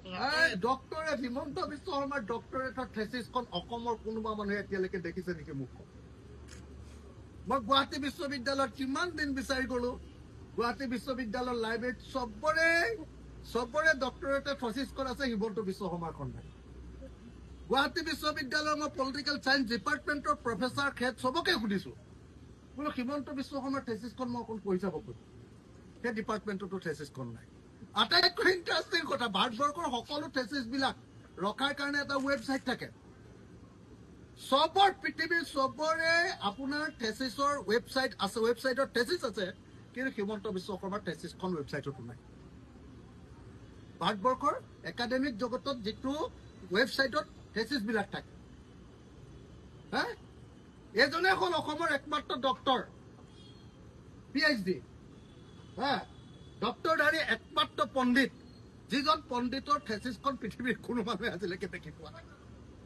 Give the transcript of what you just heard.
Doctorate Himanta Biswa শৰ্মাৰ ডক্টৰেটৰ থেচিছখন অসমৰ কোনোবা মানুহে এতিয়ালৈকে দেখিছে নেকি মোক? মই গুৱাহাটী বিশ্ববিদ্যালয়ত কিমান দিন বিচাৰি গলো, গুৱাহাটী বিশ্ববিদ্যালয়ৰ লাইব্ৰেৰীত চবৰে ডক্টৰেটৰ থেচিছখন আছে, হিমন্ত বিশ্ব শৰ্মাৰখন নাই। গুৱাহাটী বিশ্ববিদ্যালয়ৰ মই পলিটিকেল চায়েন্স ডিপাৰ্টমেণ্টৰ প্ৰফেচাৰ হেড চবকে সুধিছো, বোলো হিমন্ত বিশ্ব শৰ্মাৰ থেচিছখন মই অকণ পঢ়ি চাব পাৰো, সেই ডিপাৰ্টমেণ্টতো থেচিছখন নাই। আটাইতকৈ ইণ্টাৰেষ্টিং কথা, ভাৰতবৰ্ষৰ সকলো থেচিছবিলাক ৰখাৰ কাৰণে এটা ৱেবছাইট থাকে, পৃথিৱীৰ চবৰে আপোনাৰ থেচিছৰ ৱেবছাইট আছে, ৱেবছাইটৰ থেচিছ আছে, কিন্তু হিমন্ত বিশ্ব শৰ্মাৰ থেচিছখন ৱেবছাইটতো নাই। ভাৰতবৰ্ষৰ একাডেমিক জগতত যিটো ৱেবছাইটত থেচিছবিলাক থাকে, এজনে হ'ল অসমৰ একমাত্ৰ ডক্টৰ, PhD, ডক্টৰধাৰী একমাত্ৰ পণ্ডিত, যিজন পণ্ডিতৰ থেচিছখন পৃথিৱীৰ কোনো মানুহে আজিলৈকে দেখি পোৱা নাই।